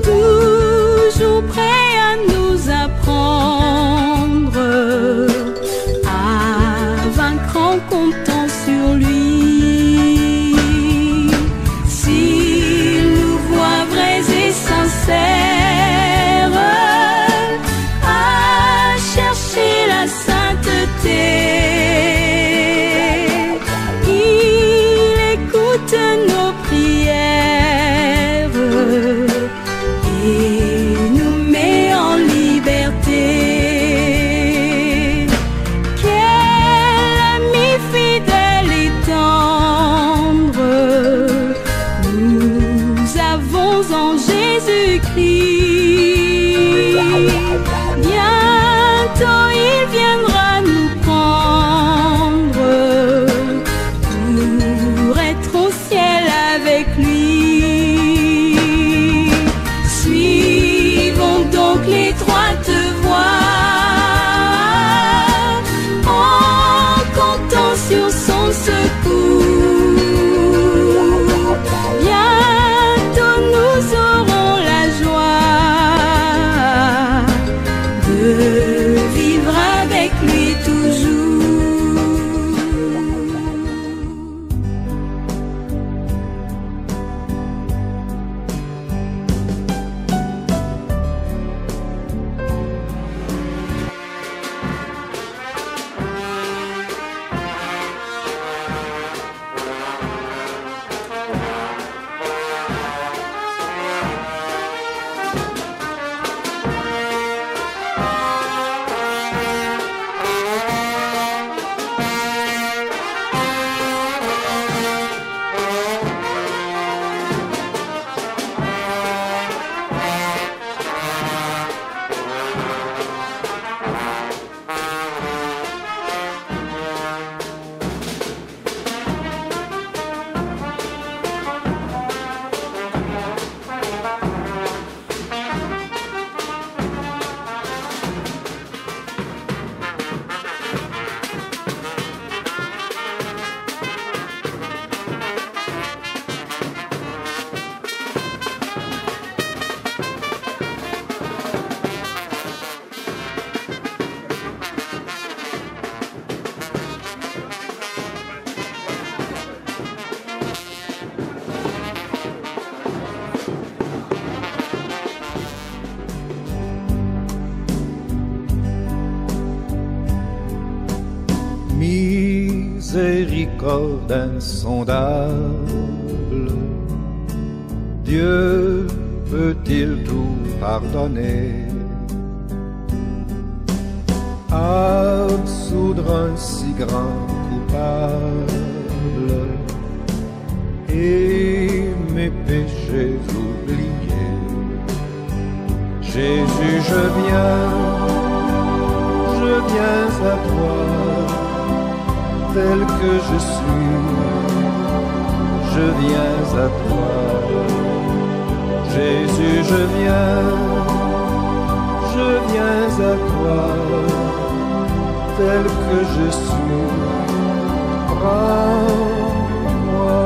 toujours prêt à nous apprendre à vaincre en comptant sur lui. S'il nous voit vrais et sincères à chercher la sainteté, il écoute nos prières et nous met en liberté. Quel ami fidèle et tendre nous avons en Jésus-Christ. Bientôt il viendra nous prendre pour être au ciel avec lui. Suivons donc l'étroite voie en comptant sur son secours. Bientôt nous aurons la joie de vivre avec lui toujours. Miséricorde insondable, Dieu peut-il tout pardonner, absoudre un si grand coupable et mes péchés oubliés? Jésus, je viens à toi, tel que je suis, je viens à toi. Jésus, je viens à toi, tel que je suis, prends-moi.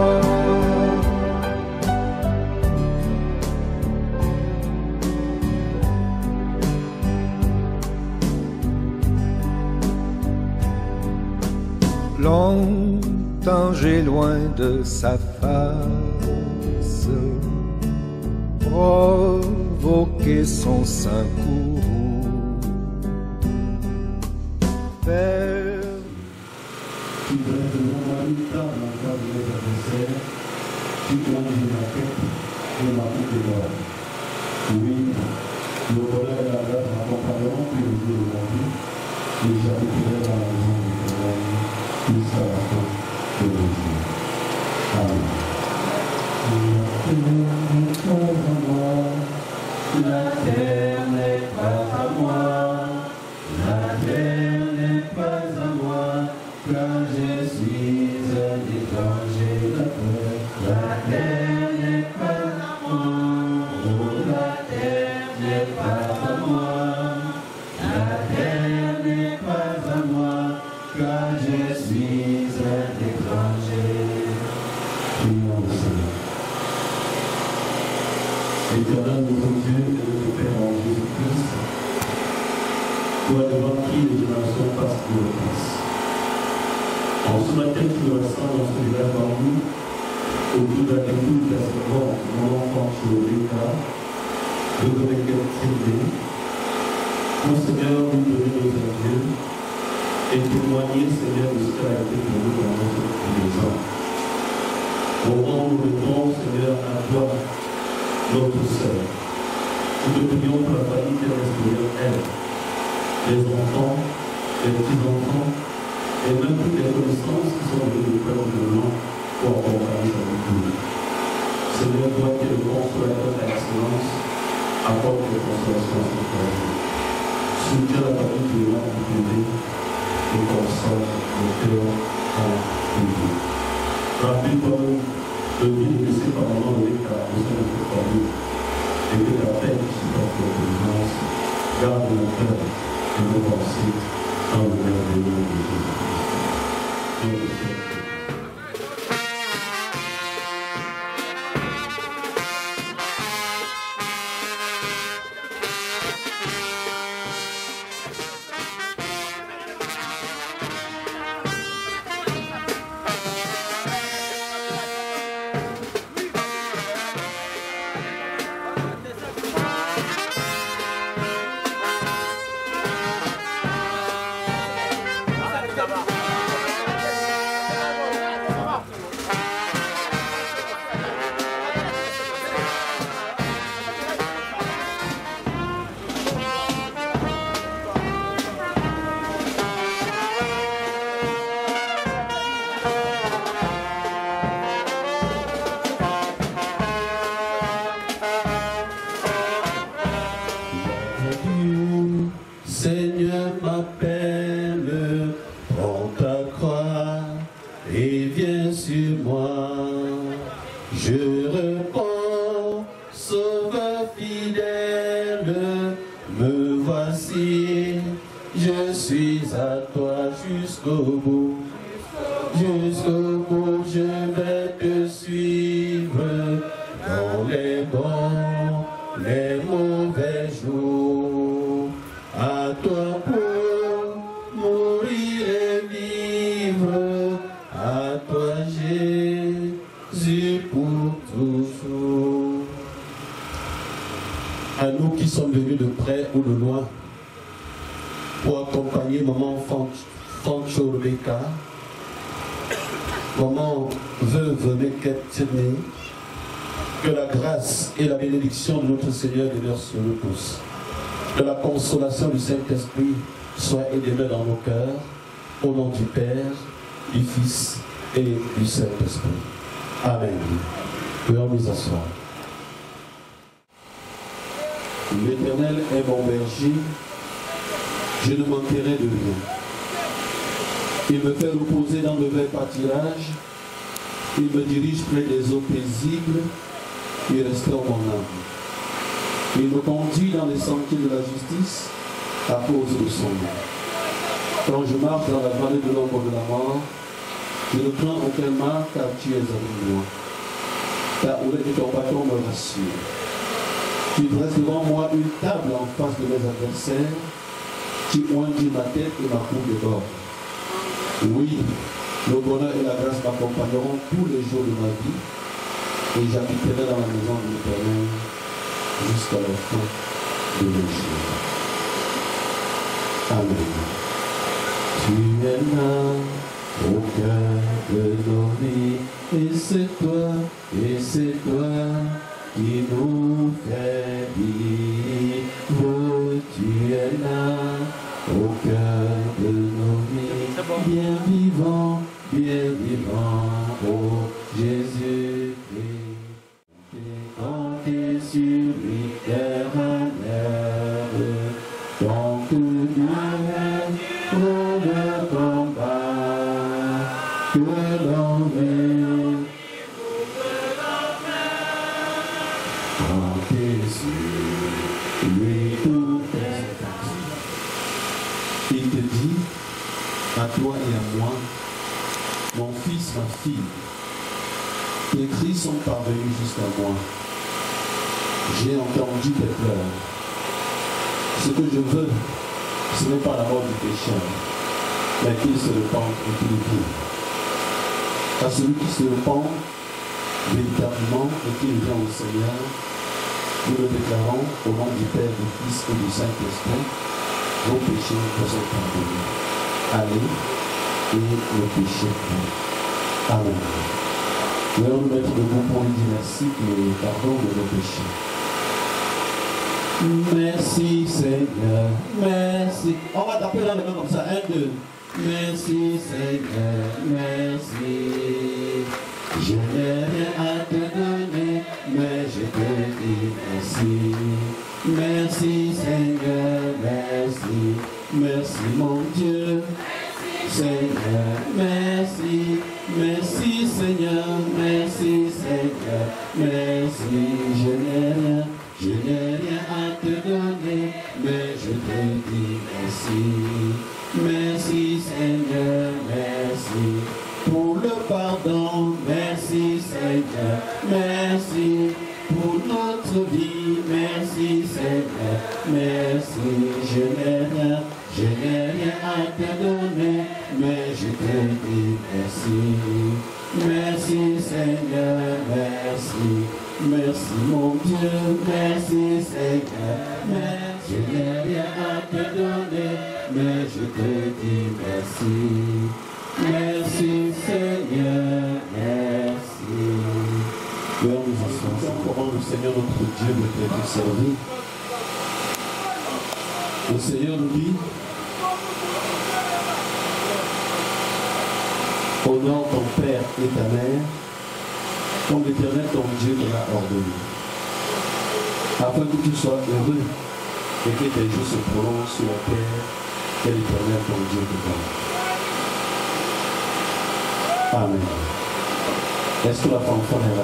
Longtemps j'ai loin de sa face provoqué son saint courroux. Père, tu brèves mon mari dans la voie de mes adversaires, tu conduis ma tête et ma coupe est morte. Oui, le bonheur et la grâce m'accompagneront tous les jours de ma vie, et j'habiterai dans la maison de l'Éternel jusqu'à la fin de mes jours. Amen. La terre n'est pas à moi, la terre n'est pas à moi, car je suis un étranger de terre. La terre n'est pas à moi, oh, la terre n'est pas à moi, la terre n'est pas à moi, car je suis un étranger. Prions le Seigneur. Éternel, notre Dieu et notre Père en Jésus-Christ, toi devant qui les générations passent et repassent. En ce matin, tu nous rassembles dans ce village dans nous, autour de la lecture de la servante, mon enfant Chirobeka, de Requête Tiré. Mon Seigneur, nous donner nos adieux et témoigner, Seigneur, de ce qu'a été pour nous dans notre présent. Au moment où nous mettons, Seigneur, à toi, notre sœur. Nous te prions pour la famille terrestre, elle, les enfants, les petits-enfants, et même toutes les connaissances qui sont venues de près ou de loin pour accompagner sa vie. Seigneur, toi qui es le consolateur par excellence, apporte les consolations à ce frère. Soutiens la famille qui est là pour t'aider et console le cœur en Dieu. Rappelle-toi de vie laissée par mon nom de l'État au sein de notre famille et que la paix qui supporte la présence garde nos cœurs et nos pensées dans le merveilleux nom de Jésus-Christ. Seigneur m'appelle, prends ta croix et viens sur moi. Je réponds, Sauveur fidèle, me voici, je suis à toi jusqu'au bout. Jusqu'au bout, je vais te suivre dans les bons, les mauvais jours. À toi pour mourir et vivre, à toi Jésus pour toujours. À nous qui sommes venus de près ou de loin pour accompagner maman Fancho Rebecca, maman veuve Requête Tiré, que la grâce et la bénédiction de notre Seigneur demeurent sur nous tous. Que la consolation du Saint-Esprit soit et demeure dans nos cœurs, au nom du Père, du Fils et du Saint-Esprit. Amen. Pouvons nous asseoir. L'Éternel est mon berger, je ne manquerai de rien. Il me fait reposer dans de verts pâtirages, il me dirige près des eaux paisibles, il restaure mon âme. Il me conduit dans les sentiers de la justice à cause de son nom. Quand je marche dans la vallée de l'ombre de la mort, je ne crains aucun mal car tu es avec moi. Ta houlette et ton bâton me rassurent. Tu dresses devant moi une table en face de mes adversaires. Tu oindis ma tête et ma coupe déborde. Oui, le bonheur et la grâce m'accompagneront tous les jours de ma vie et j'habiterai dans la maison de l'Éternel jusqu'à la fin de nos jours. Amen. Tu es là au cœur de nos vies et c'est toi qui nous fait vivre. Tu es là au cœur de nos vies, bien vivant, oh Jésus-Christ. Comptez sur l'Éternel, tant que Dieu pour le combat, que l'on veut. Comptez sur lui tout est facile. Il te dit, à toi et à moi, mon fils, ma fille, tes cris sont parvenus jusqu'à moi. J'ai entendu tes pleurs. Ce que je veux, ce n'est pas la mort du pécheur, mais qu'il se repente et qu'il vive. À celui qui se repent véritablement et qui vient au Seigneur, nous le déclarons au nom du Père, du Fils et du Saint-Esprit, vos péchés vous sont pardonnés. Allez et le péché pris. Amen. Nous allons nous mettre debout pour lui dire merci et le pardon de nos péchés. Merci Seigneur, merci. On va taper dans les mains comme ça, 1, 2. Merci Seigneur, merci. Je n'ai rien à te donner, mais je te dis merci. Merci Seigneur, merci. Merci mon Dieu. Seigneur, merci. Merci Seigneur, merci Seigneur, merci. Je n'ai rien à te donner, mais je te dis merci. Merci Seigneur, merci pour le pardon, merci Seigneur, merci pour notre vie, merci Seigneur, merci. Je n'ai rien à te donner, mais je te dis merci. Merci Seigneur, merci. Merci mon Dieu, merci Seigneur, merci. Je n'ai rien à te donner, mais je te dis merci. Merci Seigneur, merci. Père, nous associons comment le Seigneur notre Dieu veut être servi. Le Seigneur nous dit, honore ton Père et ta Mère, comme l'Éternel ton Dieu te l'a ordonné, afin que tu sois heureux et que tes jours se prolongent sur la terre que l'Éternel ton Dieu te donne. Amen. Est-ce que la fanfare est là?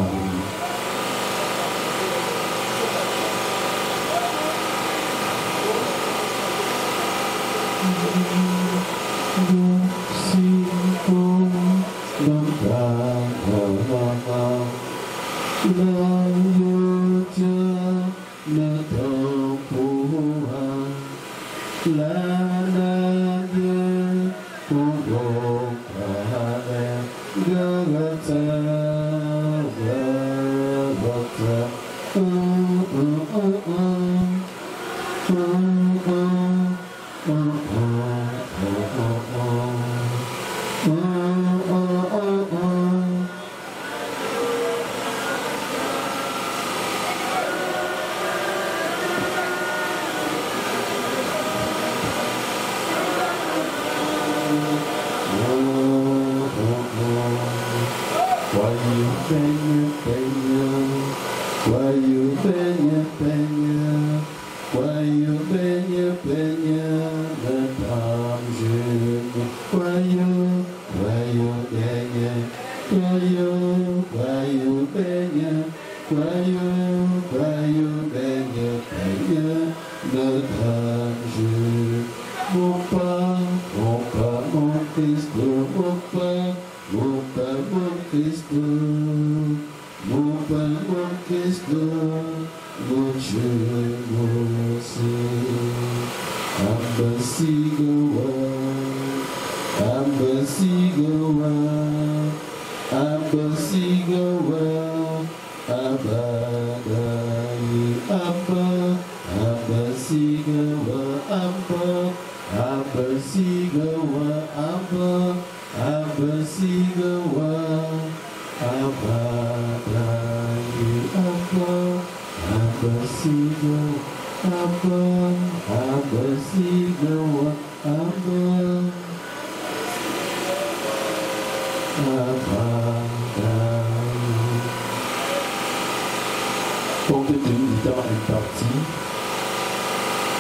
Compte tenu du temps imparti,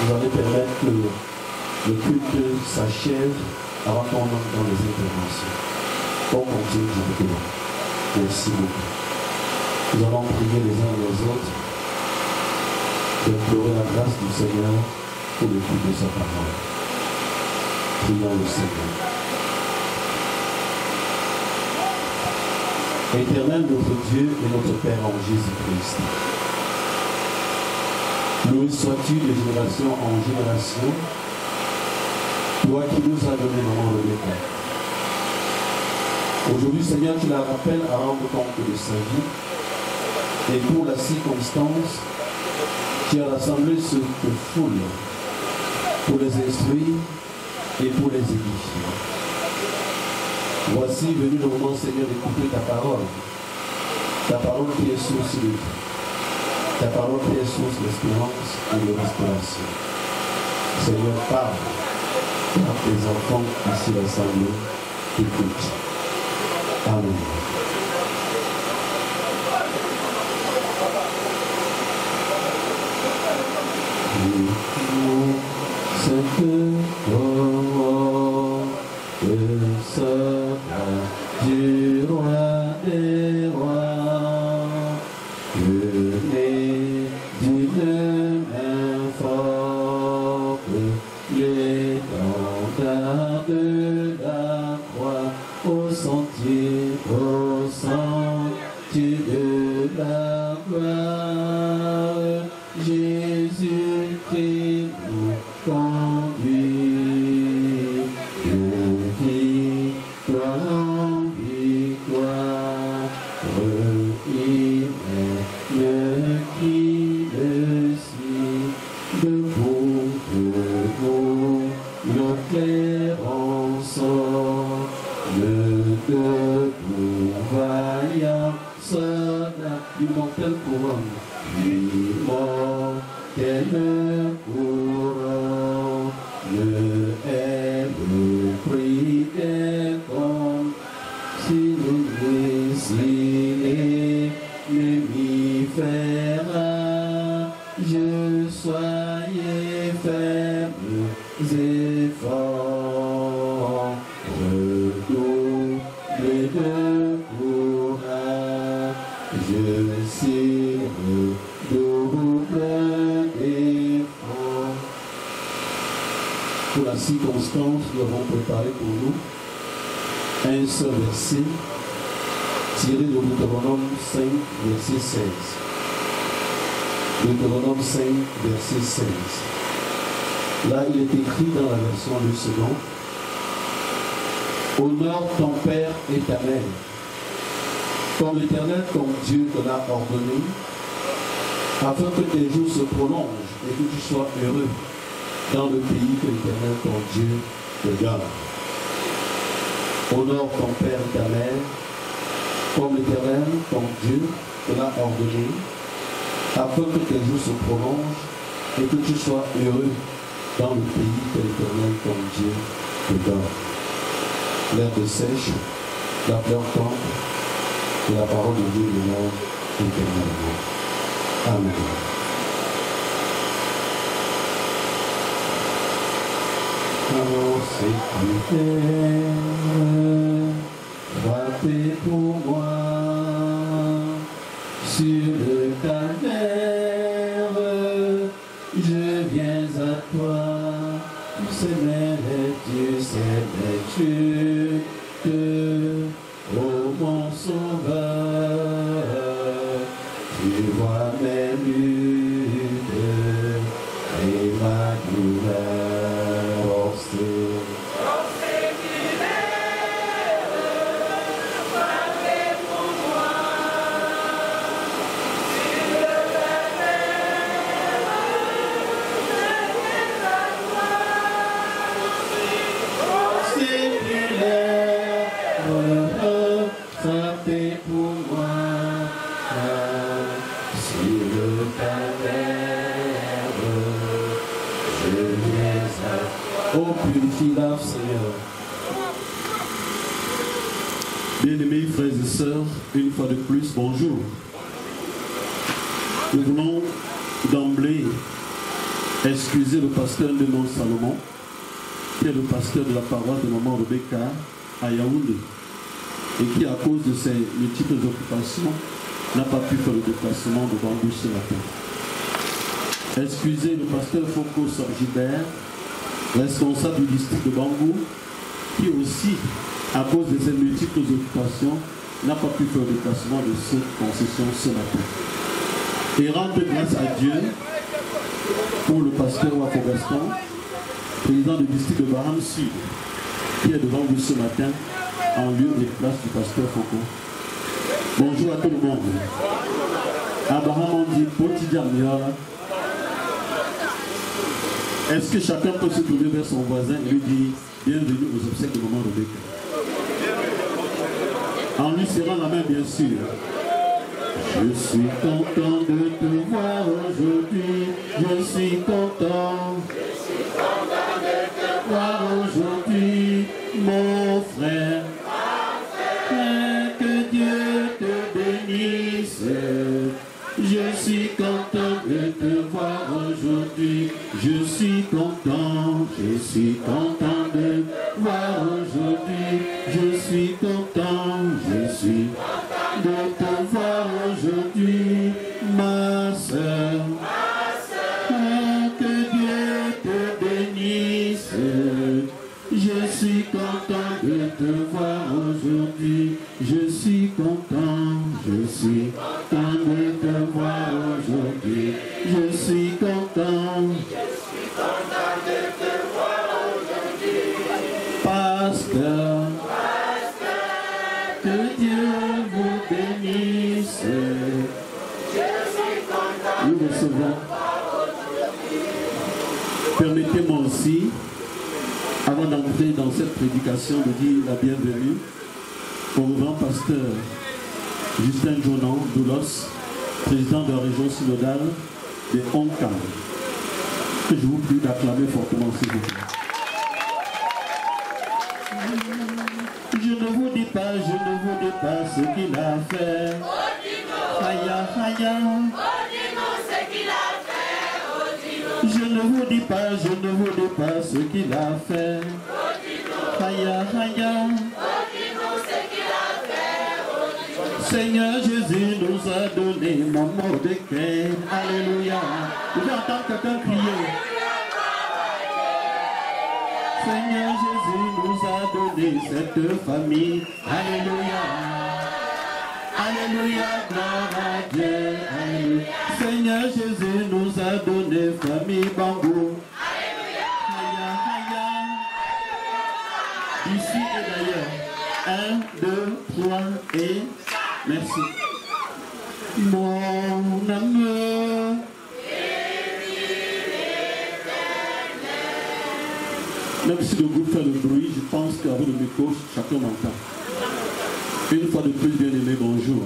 vous allez permettre que le culte s'achève avant qu'on entre dans les interventions. On continue directement. Merci beaucoup. Nous allons prier les uns les autres d'implorer la grâce du Seigneur pour l'écoute de sa parole. Prions le Seigneur. Éternel notre Dieu et notre Père en Jésus-Christ, Loué sois-tu de génération en génération, toi qui nous as donné maman Rebecca. Aujourd'hui, Seigneur, tu la rappelles à rendre compte de sa vie. Et pour la circonstance, tu as rassemblé cette foule pour les instruire et pour les édifier. Voici venu le moment, Seigneur, d'écouter ta parole. Ta parole qui est source de vie. Ta parole qui est source d'espérance et de restauration. Seigneur, parle à tes enfants ici rassemblés. Écoute. Amen. Cette sera du roi des rois, venez d'une main forte, l'étendard de la croix au sentier de la gloire. Jésus qui nous conduit de victoire en victoire, il est qui le suit, debout, le clairon sort, le debout vaillant soldat du mortel couronne. Immortel courant, le est le prix des comptes, si l'ennemi fera, je soyez faibles et forts, redoublez de courage, je sais pour la circonstance, nous avons préparé pour nous un seul verset tiré de Deutéronome 5, verset 16. Deutéronome 5, verset 16. Là, il est écrit dans la version Le Second: honore ton père et ta mère, comme l'Éternel, ton Dieu, te l'a ordonné, afin que tes jours se prolongent et que tu sois heureux dans le pays que l'Éternel, ton Dieu, te donne. Honore ton père et ta mère, comme l'Éternel, ton Dieu, te l'a ordonné, afin que tes jours se prolongent et que tu sois heureux dans le pays que l'Éternel, ton Dieu, te donne. L'herbe sèche, la fleur tombe, et la parole de Dieu demeure éternellement. Amen. Alors Seigneur, frappez pour moi sur le calvaire, je viens à toi, tu oh mon sauveur, tu vois mes luttes et ma douleur. Oh, purifie-la, Seigneur. Bien-aimés frères et sœurs, une fois de plus, bonjour. Nous voulons d'emblée excuser le pasteur de Mont Salomon, qui est le pasteur de la paroisse de Maman Rebecca à Yaoundé, et qui, à cause de ses multiples occupations, n'a pas pu faire le déplacement de Bambou ce matin. Excusez le pasteur Foucault Gilbert, responsable du district de Bambou, qui aussi, à cause de ses multiples occupations, n'a pas pu faire le déplacement de cette concession ce matin. Et rendre grâce à Dieu pour le pasteur Wafo Gaston, président du district de Baham Sud, qui est devant vous ce matin en lieu et place du pasteur Foko. Bonjour à tout le monde. Abraham on dit Potidja Miola. Est-ce que chacun peut se tourner vers son voisin et lui dire bienvenue aux obsèques de maman Rebecca? En lui serrant la main, bien sûr. Je suis content de te voir aujourd'hui. Je suis content. De te voir aujourd'hui, mon frère. Que Dieu te bénisse. Je suis content de te voir aujourd'hui. Je suis content de voir aujourd'hui. Je suis content de te voir aujourd'hui, ma soeur. Que Dieu te bénisse. Je suis content de te voir aujourd'hui. Je suis content de te voir aujourd'hui. Je suis content de te voir aujourd'hui. Pasteur, que Dieu vous bénisse. Je suis content. Nous recevons. Permettez-moi aussi, avant d'entrer dans cette prédication, de dire la bienvenue au grand pasteur Justin Jonan Doulos, président de la région synodale de Hong Kong. Que je vous prie d'acclamer fortement, s'il vous plaît. Je ne vous dis pas ce qu'il a fait. Haya, haya. Je ne vous dis pas ce qu'il a fait. Haya, haya. Seigneur Jésus nous a donné mon Mordecai. Alléluia. J'entends quelqu'un crier. Seigneur Jésus nous a donné cette famille. Alléluia. Alléluia, gloire à Dieu. Alléluia. Seigneur Jésus nous a donné famille Bangou. Alléluia. Ici et d'ailleurs. 1, 2, 3 et merci. Mon amour. Même si le groupe fait le bruit, je pense qu'avec le micro, chacun m'entend. Une fois de plus, bien aimé, bonjour.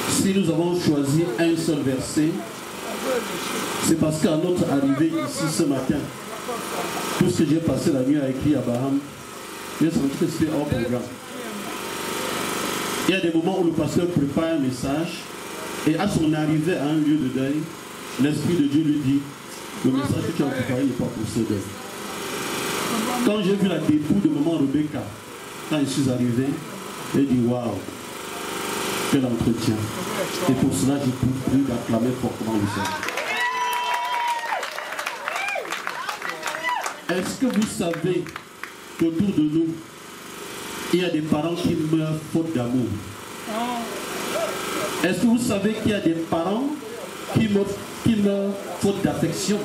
Si nous avons choisi un seul verset, c'est parce qu'à notre arrivée ici ce matin, tout ce que j'ai passé la nuit à écrire à Baham, j'ai senti que c'était hors programme. Il y a des moments où le pasteur prépare un message et à son arrivée à un lieu de deuil, l'Esprit de Dieu lui dit, le message que tu as préparé n'est pas pour ce deuil. Quand j'ai vu la dépouille de maman Rebecca, quand je suis arrivé, j'ai dit waouh, quel entretien. Et pour cela, j'ai pris d'acclamer fortement le Seigneur. Est-ce que vous savez qu'autour de nous, il y a des parents qui meurent faute d'amour? Est-ce que vous savez qu'il y a des parents qui meurent faute d'affection?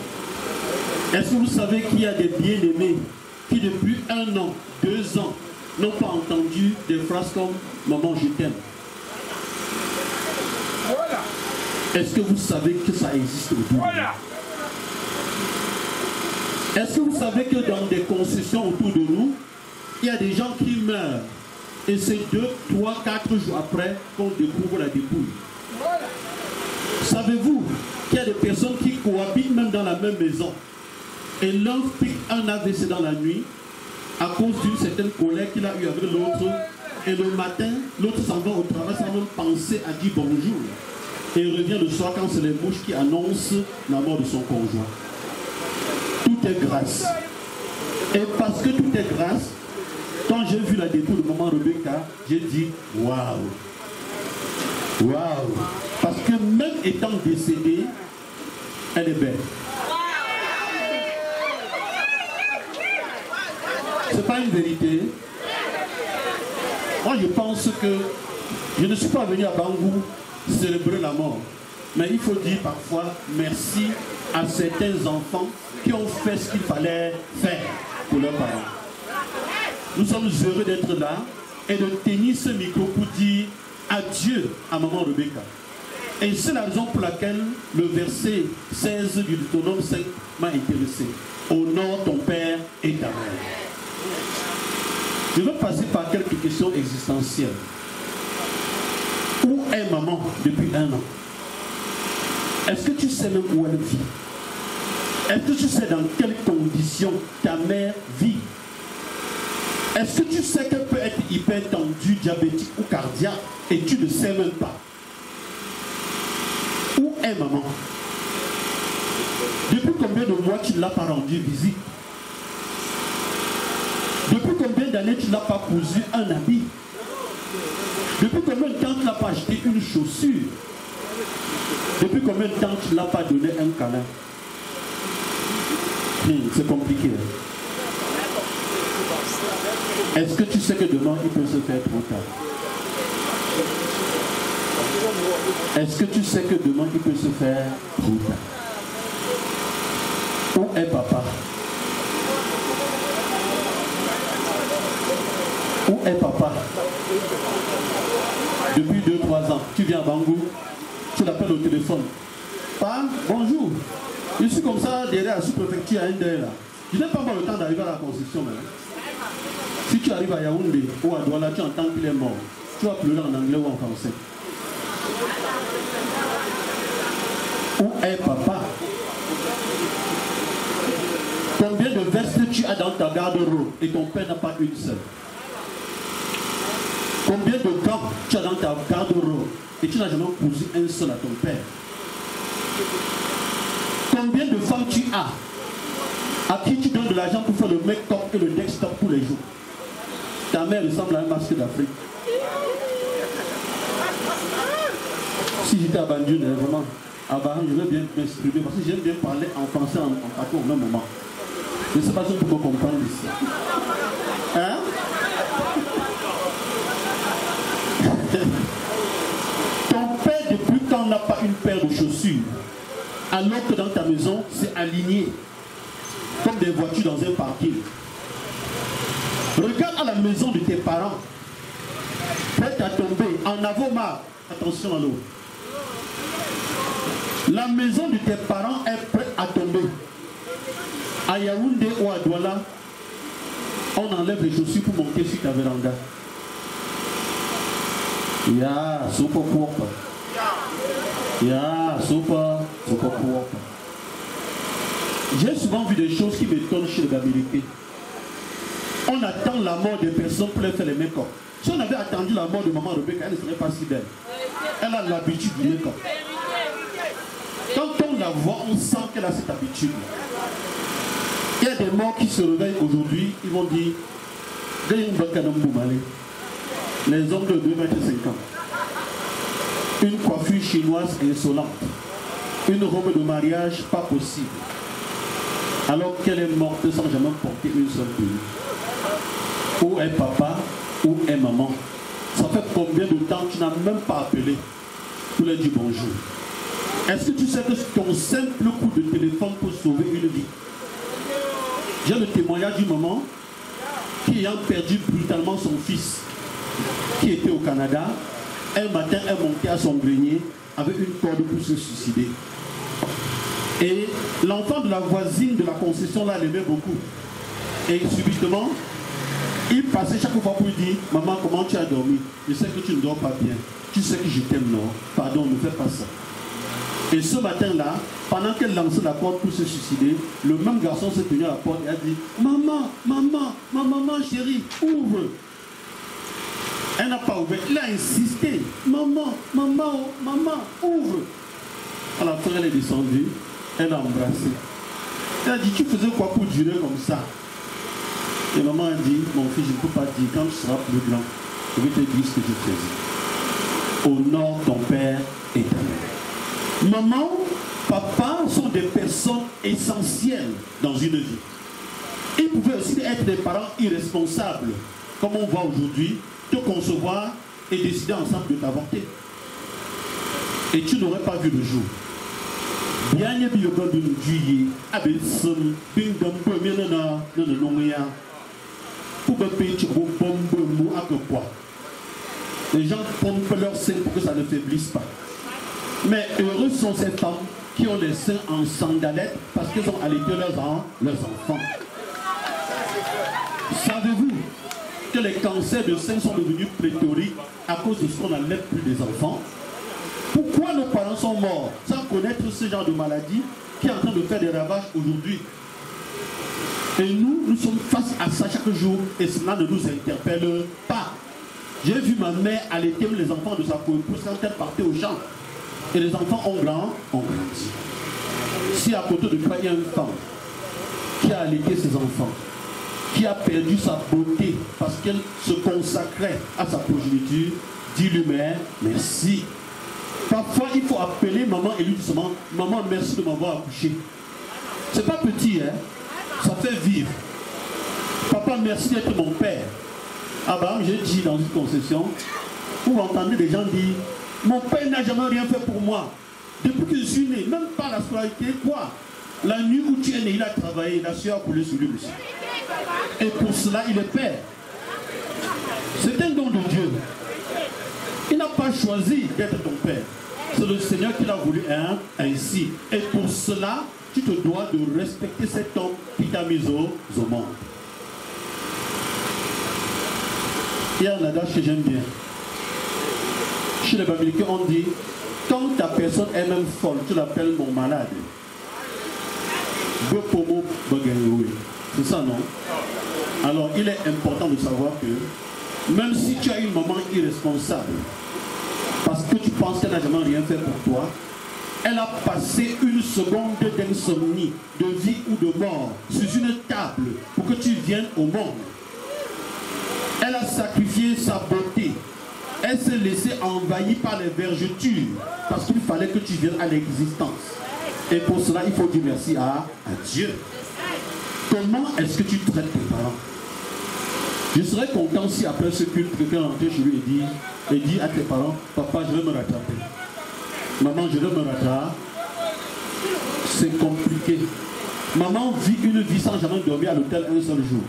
Est-ce que vous savez qu'il y a des bien-aimés qui depuis 1 an, 2 ans, n'ont pas entendu des phrases comme « Maman, je t'aime ». Est-ce que vous savez que ça existe autour de nous? Est-ce que vous savez que dans des concessions autour de nous, il y a des gens qui meurent et c'est 2, 3, 4 jours après qu'on découvre la dépouille? Savez-vous qu'il y a des personnes qui cohabitent même dans la même maison et l'un pique un AVC dans la nuit à cause d'une certaine colère qu'il a eue avec l'autre, et le matin, l'autre s'en va au travail sans même penser à dire bonjour. Et il revient le soir quand c'est les mouches qui annoncent la mort de son conjoint. Tout est grâce. Et parce que tout est grâce, quand j'ai vu la dépouille de maman Rebecca, j'ai dit waouh. Waouh. Parce que même étant décédée, elle est belle. C'est pas une vérité. Moi je pense que je ne suis pas venu à Bangou célébrer la mort. Mais il faut dire parfois merci à certains enfants qui ont fait ce qu'il fallait faire pour leurs parents. Nous sommes heureux d'être là et de tenir ce micro pour dire adieu à maman Rebecca. Et c'est la raison pour laquelle le verset 16 du Deutéronome 5 m'a intéressé. Honore ton père et ta mère. Je vais passer par quelques questions existentielles. Où est maman depuis 1 an? Est-ce que tu sais même où elle vit? Est-ce que tu sais dans quelles conditions ta mère vit? Est-ce que tu sais qu'elle peut être hypertendue, diabétique ou cardiaque et tu ne sais même pas? Où est maman? Depuis combien de mois tu ne l'as pas rendu visite? Depuis combien d'années tu ne l'as pas cousu un habit? Depuis combien de temps tu ne l'as pas acheté une chaussure? Depuis combien de temps tu ne l'as pas donné un câlin? C'est compliqué. Est-ce que tu sais que demain il peut se faire trop tard? Est-ce que tu sais que demain il peut se faire trop tard? Où est papa? Où est papa? Depuis 2-3 ans, tu viens à Bangou, tu l'appelles au téléphone. Papa, bonjour. Je suis comme ça derrière la sous-préfecture à Indé là. Je n'ai pas encore le temps d'arriver à la construction maintenant. Si tu arrives à Yaoundé ou à Douala, tu entends qu'il est mort. Tu vas pleurer en anglais ou en français. Où est papa? Combien de vestes tu as dans ta garde-robe et ton père n'a pas une seule? Combien de gants tu as dans ta garde-robe et tu n'as jamais cousu un seul à ton père? Combien de femmes tu as à qui tu donnes de l'argent pour faire le make-up et le desktop tous les jours? Ta mère ressemble à un masque d'Afrique. Si j'étais à Bandung, vraiment, à Baham, je vais bien m'exprimer parce que j'aime bien parler en français en même moment. Je ne sais pas si vous pouvez comprendre ici. Hein? Ton père, depuis quand n'a pas une paire de chaussures, alors que dans ta maison, c'est aligné, comme des voitures dans un parking. Regarde à la maison de tes parents, prête à tomber, en avant marre, attention à l'eau. La maison de tes parents est prête à tomber. À Yaoundé ou à Douala, on enlève les chaussures pour monter sur ta véranda. Ya, super courte. Ya, super courte. J'ai souvent vu des choses qui m'étonnent chez les Américains. On attend la mort des personnes pour les faire les make-up. Si on avait attendu la mort de maman Rebecca, elle ne serait pas si belle. Elle a l'habitude du make-up. Quand on la voit, on sent qu'elle a cette habitude. Il y a des morts qui se réveillent aujourd'hui, ils vont dire les hommes de 2,50 m. Une coiffure chinoise insolente. Une robe de mariage pas possible. Alors qu'elle est morte sans jamais porter une seule tenue. Où est papa? Où est maman? Ça fait combien de temps tu n'as même pas appelé pour leur dire bonjour? Est-ce que tu sais que ton simple coup de téléphone peut sauver une vie? J'ai le témoignage d'une maman qui ayant perdu brutalement son fils, qui était au Canada, un matin elle montait à son grenier avec une corde pour se suicider. Et l'enfant de la voisine de la concession là l'aimait beaucoup. Et subitement, il passait chaque fois pour lui dire, maman, comment tu as dormi? Je sais que tu ne dors pas bien. Tu sais que je t'aime, non? Pardon, ne fais pas ça. Et ce matin-là, pendant qu'elle lançait la corde pour se suicider, le même garçon s'est tenu à la porte et a dit, maman, maman, maman chérie, ouvre. Elle n'a pas ouvert, il a insisté, maman, maman, maman, ouvre. À la fin, elle est descendue, elle a embrassé. Elle a dit, tu faisais quoi pour durer comme ça? Et maman a dit, mon fils, je ne peux pas dire, quand tu seras plus grand, je vais te dire ce que je faisais. Honore ton père et ta mère. Maman, papa sont des personnes essentielles dans une vie. Ils pouvaient aussi être des parents irresponsables, comme on voit aujourd'hui, te concevoir et décider ensemble de t'avorter. et tu n'aurais pas vu le jour. Bien y a bien de juillet, avec son bingam premier nana, pour me payer au bombe à que quoi. Les gens pompent leur sein pour que ça ne faiblisse pas. Mais heureux sont ces femmes qui ont les seins en sandalettes parce qu'elles ont allaité leurs enfants. Savez-vous que les cancers de sein sont devenus pléthoriques à cause de ce qu'on n'allait plus des enfants? Pourquoi nos parents sont morts sans connaître ce genre de maladie qui est en train de faire des ravages aujourd'hui? Et nous sommes face à ça chaque jour et cela ne nous interpelle pas. J'ai vu ma mère allaiter les enfants de sa coépouse quand elle partait au champ. Et les enfants ont grandi. Si à côté de toi il y a une femme qui a allaité ses enfants, qui a perdu sa beauté parce qu'elle se consacrait à sa progéniture, dis-lui merci. Parfois, il faut appeler maman et lui dire seulement, maman, merci de m'avoir accouché. C'est pas petit, hein? Ça fait vivre. Papa, merci d'être mon père. Ah bah, j'ai dit dans une concession, vous entendez des gens dire, mon père n'a jamais rien fait pour moi. Depuis que je suis né, même pas la scolarité, quoi? La nuit où tu es né, il a travaillé, la sueur a coulé sur lui aussi. Et pour cela, il est père. C'est un don de Dieu. Il n'a pas choisi d'être ton père. C'est le Seigneur qui l'a voulu ainsi. Et pour cela, tu te dois de respecter cet homme qui t'a mis au monde. Il y a un adage que j'aime bien. Chez les Babyloniens, on dit, quand ta personne est même folle, tu l'appelles mon malade. C'est ça, non? Alors, il est important de savoir que même si tu as une maman irresponsable, parce que tu penses qu'elle n'a jamais rien fait pour toi, elle a passé une seconde d'insomnie, de vie ou de mort, sur une table pour que tu viennes au monde. Elle a sacrifié sa beauté. Elle s'est laissée envahir par les vergetures, parce qu'il fallait que tu viennes à l'existence. Et pour cela, il faut dire merci à Dieu. Comment est-ce que tu traites tes parents? Je serais content si après ce culte, quelqu'un rentrait chez lui et dit à tes parents, papa, je vais me rattraper. Maman, je vais me rattraper. C'est compliqué. Maman vit une vie sans jamais dormir à l'hôtel un seul jour.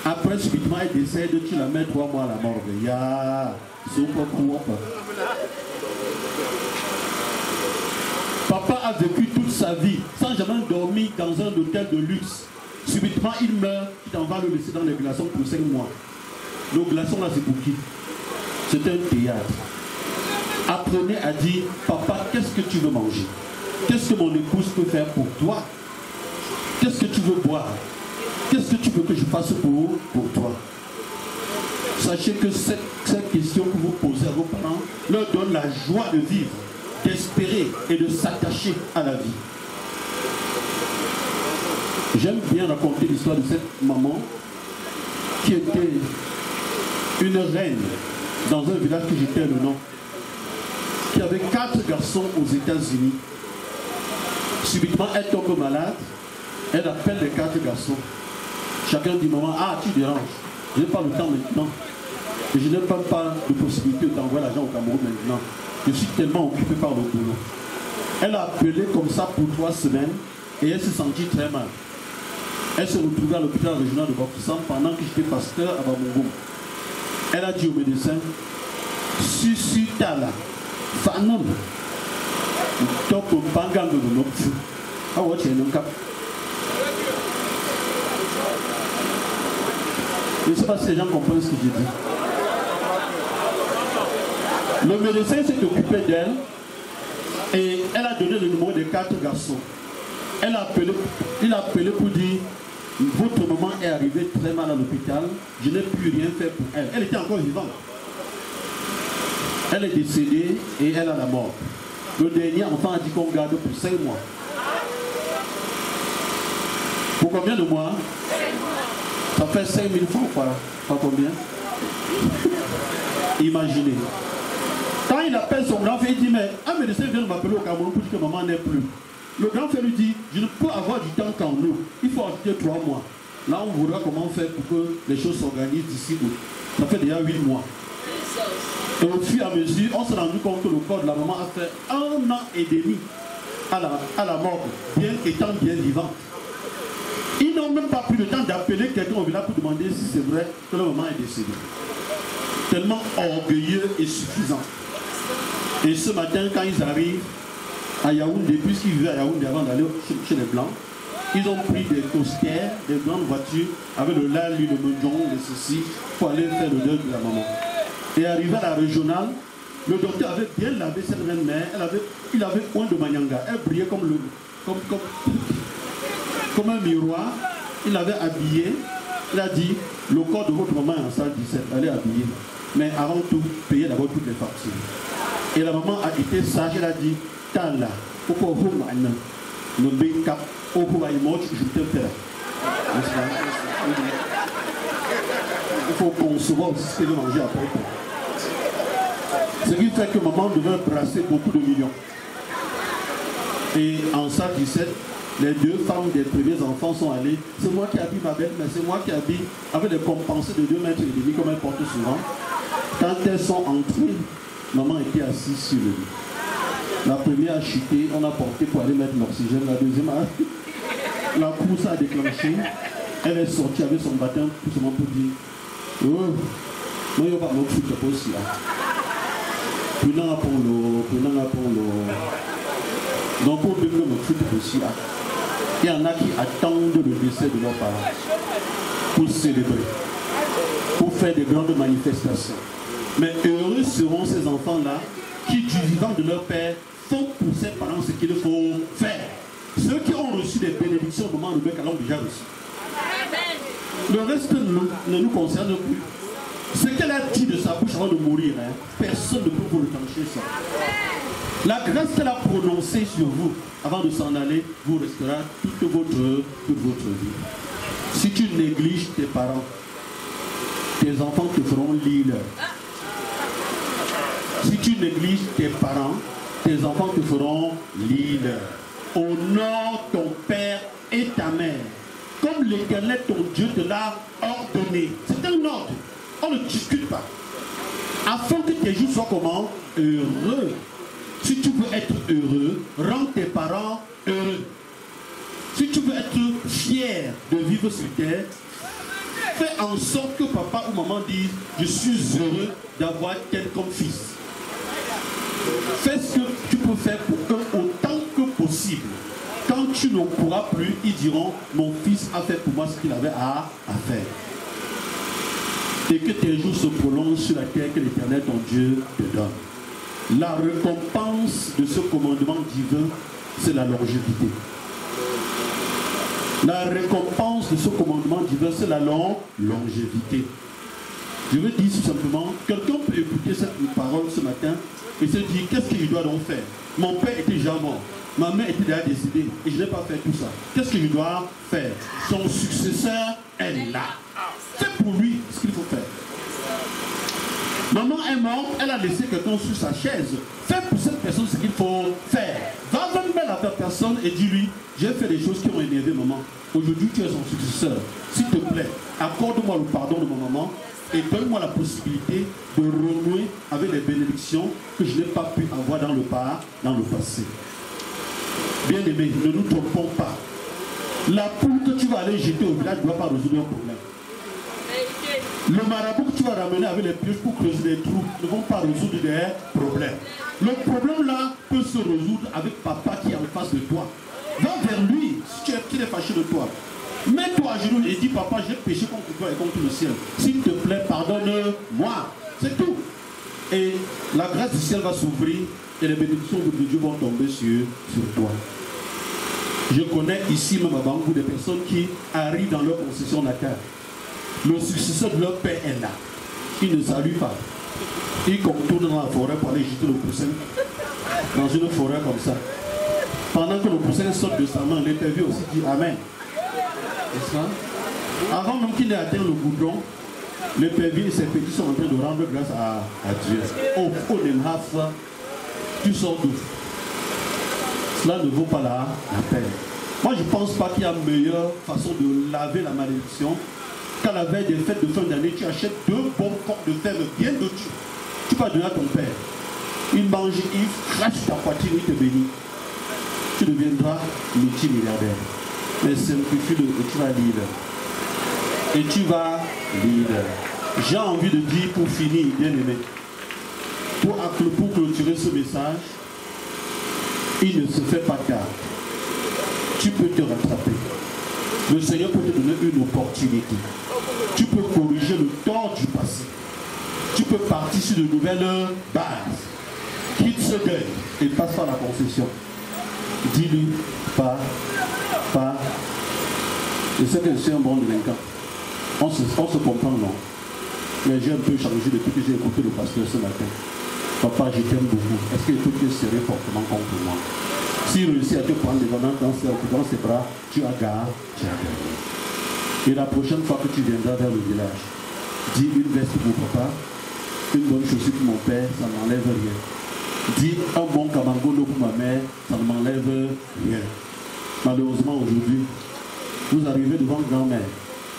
Après, subitement, elle décède, tu la mets 3 mois à la morgue. Papa a vécu toute sa vie sans jamais dormir dans un hôtel de luxe. Subitement, il meurt, tu t'en vas le laisser dans les glaçons pour 5 mois. Le glaçon là, c'est pour qui? C'est un théâtre. Apprenez à dire, papa, qu'est-ce que tu veux manger? Qu'est-ce que mon épouse peut faire pour toi? Qu'est-ce que tu veux boire? Qu'est-ce que tu veux que je fasse pour toi? Sachez que cette question que vous posez à vos parents leur donne la joie de vivre, d'espérer et de s'attacher à la vie. J'aime bien raconter l'histoire de cette maman qui était une reine dans un village que j'étais le nom, qui avait 4 garçons aux États-Unis. Subitement, elle tombe malade, elle appelle les 4 garçons. Chacun dit, maman, ah, tu déranges, je n'ai pas le temps maintenant. Et je n'ai pas de possibilité d'envoyer l'argent au Cameroun maintenant. Je suis tellement occupé par le boulot. Elle a appelé comme ça pour 3 semaines et elle s'est sentie très mal. Elle se retrouvait à l'hôpital régional de Bafoussam pendant que j'étais pasteur à Bamongou. Elle a dit au médecin, Susutala, Fanon, Toko Bangang de Nopfu. Ah ouais, tu es un cap. Je ne sais pas si les gens comprennent ce que j'ai dit. Le médecin s'est occupé d'elle et elle a donné le numéro des 4 garçons. Il a appelé pour dire, votre maman est arrivée très mal à l'hôpital, je n'ai plus rien fait pour elle. Elle était encore vivante. Elle est décédée et elle a la mort. Le dernier enfant a dit qu'on garde pour 5 mois. Pour combien de mois? Ça fait 5 000 francs, pas combien? Imaginez. Quand il appelle son grand frère, il dit, mais un médecin vient de m'appeler au Cameroun pour dire que maman n'est plus. Le grand frère lui dit, je ne peux avoir du temps qu'en nous. Il faut ajouter 3 mois. Là, on verra comment faire pour que les choses s'organisent d'ici août. Ça fait déjà 8 mois. Et au fur et à mesure, on s'est rendu compte que le corps de la maman a fait 1 an et demi à la mort, bien étant bien vivante. Ils n'ont même pas pris le temps d'appeler quelqu'un au village pour demander si c'est vrai que la maman est décédée. Tellement orgueilleux et suffisant. Et ce matin, quand ils arrivent à Yaoundé, puisqu'ils vivaient à Yaoundé avant d'aller chez les Blancs, ils ont pris des costières, des grandes voitures, avec le lali, le medjon, les ceci, pour aller faire le deuil de la maman. Et arrivé à la régionale, le docteur avait bien lavé cette reine mère, il avait point de manyanga, elle brillait comme un miroir, il l'avait habillée, il a dit, le corps de votre maman est en salle 17, allez habiller. Mais avant tout, payez d'abord toutes les factures. Et la maman a été sage, elle a dit, Tala, pourquoi vous m'en le make-up, au pouvoir je te ferai. Il faut concevoir aussi ce que de manger après. Ce qui fait que maman devait brasser beaucoup de millions. Et en salle 17, les 2 femmes des premiers enfants sont allées. C'est moi qui habille ma belle, mais c'est moi qui habille avec des compensés de 2,5 mètres comme elle porte souvent. Quand elles sont entrées, maman était assise sur le lit. La première a chuté, on a porté pour aller mettre l'oxygène. La deuxième a... La pousse a déclenché. Elle est sortie avec son bâton tout simplement pour dire oh, non, il n'y a pas de foot aussi là. Puis non, pour le. Donc, pour bien me foot aussi là. Il y en a qui attendent le décès de leurs parents pour célébrer, pour faire des grandes manifestations. Mais heureux seront ces enfants-là qui, du vivant de leur père, font pour ses parents ce qu'il faut faire. Ceux qui ont reçu des bénédictions au moment où Rebecca l'ont déjà reçu. Le reste ne nous concerne plus. Ce qu'elle a dit de sa bouche avant de mourir, hein, personne ne peut vous retrancher ça. La grâce qu'elle a prononcée sur vous avant de s'en aller vous restera toute votre vie. Si tu négliges tes parents, tes enfants te feront lire. Si tu négliges tes parents, tes enfants te feront lire. Honore ton père et ta mère, comme l'Éternel ton Dieu te l'a ordonné. C'est un ordre, on ne discute pas. Afin que tes jours soient comment? Heureux. Si tu veux être heureux, rends tes parents heureux. Si tu veux être fier de vivre sur terre, fais en sorte que papa ou maman dise je suis heureux d'avoir tel comme fils. Fais ce que tu peux faire pour eux autant que possible. Quand tu n'en pourras plus, ils diront mon fils a fait pour moi ce qu'il avait à faire. Et que tes jours se prolongent sur la terre que l'Éternel ton Dieu te donne. La récompense de ce commandement divin, c'est la longévité. La récompense de ce commandement divin, c'est la longévité. Je veux dire tout simplement, quelqu'un peut écouter cette parole ce matin et se dire, qu'est-ce que je dois donc faire? Mon père était déjà mort, ma mère était déjà décédée et je n'ai pas fait tout ça. Qu'est-ce que je dois faire? Son successeur est là. C'est pour lui ce qu'il faut faire. Maman est morte, elle a laissé quelqu'un sur sa chaise. Fais pour cette personne ce qu'il faut faire. Va vers la personne et dis-lui, j'ai fait des choses qui ont énervé maman. Aujourd'hui, tu es son successeur. S'il te plaît, accorde-moi le pardon de ma maman et donne-moi la possibilité de renouer avec les bénédictions que je n'ai pas pu avoir dans le passé. Bien aimé, ne nous trompons pas. La poule que tu vas aller jeter au village ne doit pas résoudre un problème. Le marabout que tu vas ramener avec les pioches pour creuser des trous ne vont pas résoudre des problèmes. Le problème là peut se résoudre avec papa qui est en face de toi. Va vers lui si tu es fâché de toi. Mets-toi à genoux et dis papa, j'ai péché contre toi et contre le ciel. S'il te plaît, pardonne-moi. C'est tout. Et la grâce du ciel va s'ouvrir et les bénédictions de Dieu vont tomber sur toi. Je connais ici même à Bangou des personnes qui arrivent dans leur concession natale. Le successeur de leur père est là. Il ne salue pas. Il contourne dans la forêt pour aller jeter le poussin dans une forêt comme ça. Pendant que le poussin saute de sa main, l'épervier aussi dit Amen. N'est-ce pas? Avant même qu'il n'ait atteint le goudron, l'épervier et ses petits sont en train de rendre grâce à Dieu. Oh, tu sors d'où? Cela ne vaut pas la peine. Moi, je ne pense pas qu'il y a une meilleure façon de laver la malédiction qu'à la veille des fêtes de fin d'année, tu achètes 2 bonnes cordes de ferme bien dotues Tu vas donner à ton père. Il mange, il crache ta poitrine, il te bénit. Tu deviendras multimilliardaire. Mais simplifie-le et tu vas lire. Et tu vas lire. J'ai envie de dire pour finir, bien aimé, pour clôturer ce message, il ne se fait pas tard. Tu peux te rattraper. Le Seigneur peut te donner une opportunité. Tu peux corriger le tort du passé. Tu peux partir sur de nouvelles bases. Quitte ce deuil et passe par la concession. Dis-lui, pas. Je sais que je suis un bon délinquant. On se comprend, non? Mais j'ai un peu changé depuis que j'ai écouté le pasteur ce matin. Papa, je t'aime beaucoup. Est-ce qu'il faut que tu serais fortement contre moi? S'il réussit à te prendre dans ses bras, tu as gagné. Et la prochaine fois que tu viendras vers le village, dis une veste pour papa, une bonne chaussure pour mon père, ça ne m'enlève rien. Dis un bon kamangolo pour ma mère, ça ne m'enlève rien. Malheureusement aujourd'hui, vous arrivez devant grand-mère.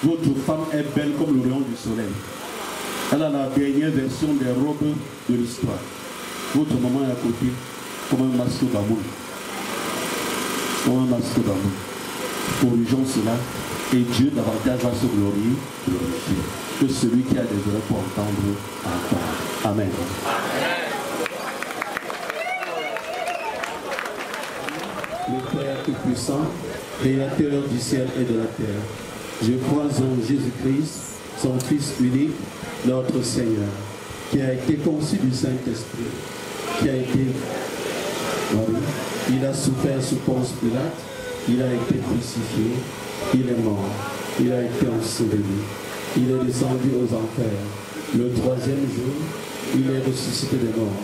Votre femme est belle comme le rayon du soleil. Elle a la dernière version des robes de l'histoire. Votre maman est à côté comme un masque d'amour. Comme un masque d'amour. Corrigeons cela et Dieu davantage va se glorifier que celui qui a des oreilles pour entendre entendre. Amen. Le Père tout-puissant, créateur du ciel et de la terre, je crois en Jésus-Christ, son Fils unique, notre Seigneur, qui a été conçu du Saint-Esprit, qui a été marié, il a souffert sous Ponce Pilate, il a été crucifié, il est mort, il a été enseveli, il est descendu aux enfers. Le troisième jour, il est ressuscité des morts,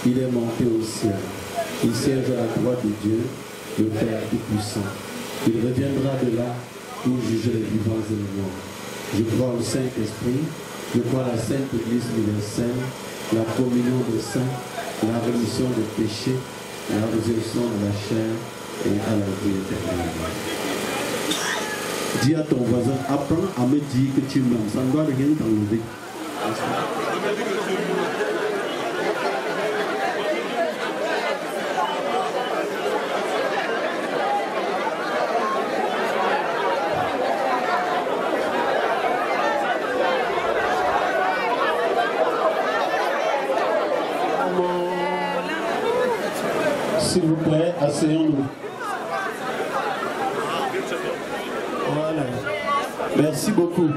il est monté au ciel, il siège à la droite de Dieu, le Père tout-puissant. Il reviendra de là pour juger les vivants et les morts. Je crois au Saint-Esprit, je crois à la Sainte Église universelle, la communion des saints, la rémission des péchés, la résurrection de la chair et à la vie éternelle. Dis à ton voisin, apprends à me dire que tu m'aimes, ça ne doit rien t'enlever. S'il vous plaît, asseyons-nous. Voilà. Merci beaucoup.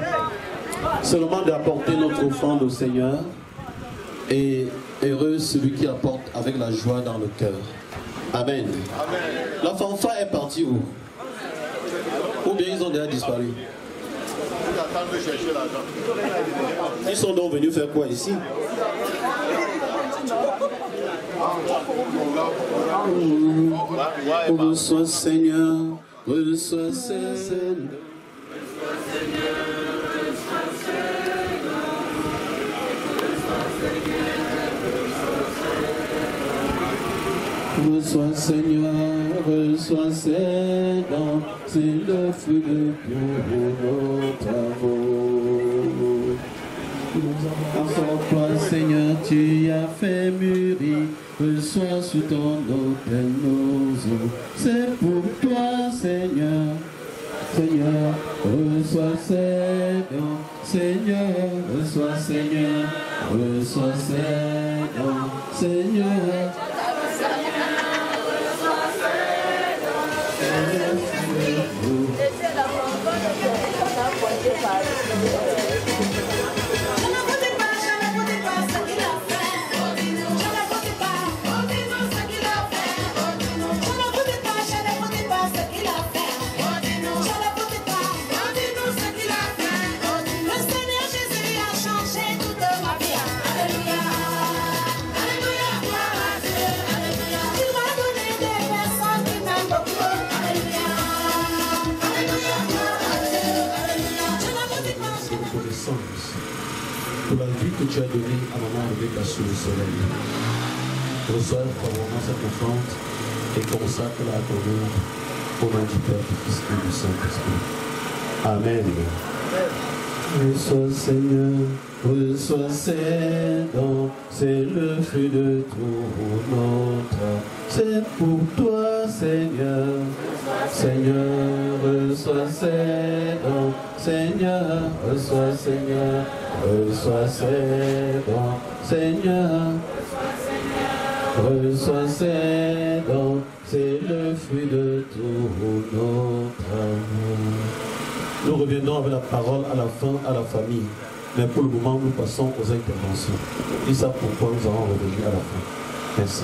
C'est le moment d'apporter notre offrande au Seigneur. Et heureux celui qui apporte avec la joie dans le cœur. Amen. Amen. La fanfare est partie où? Ou bien ils ont déjà disparu? Ils sont donc venus faire quoi ici? Reçois Seigneur, reçois Seigneur. Reçois Seigneur, reçois Seigneur, c'est le feu de notre amour. Enfant-toi Seigneur, tu as fait mûrir, reçois sous ton autel nos eaux. C'est pour toi Seigneur, Seigneur, reçois Seigneur, Seigneur, reçois Seigneur, reçois Seigneur, Seigneur. Pour la vie que tu as donnée à maman Rebecca sous le soleil. Reçois probablement cette offrande et consacre-la à ton nom au nom du Père, du Fils et du Saint-Esprit. Amen. Reçois Seigneur, reçois ces dons, c'est le fruit de tout notre. C'est pour toi Seigneur, Seigneur, reçois ces dons, Seigneur, reçois Seigneur, reçois ces dons, Seigneur, reçois ces dons, c'est le fruit de tout notre amour. Nous reviendrons avec la parole à la fin à la famille. Mais pour le moment, nous passons aux interventions. Et ça pourquoi nous allons revenir à la fin. Merci.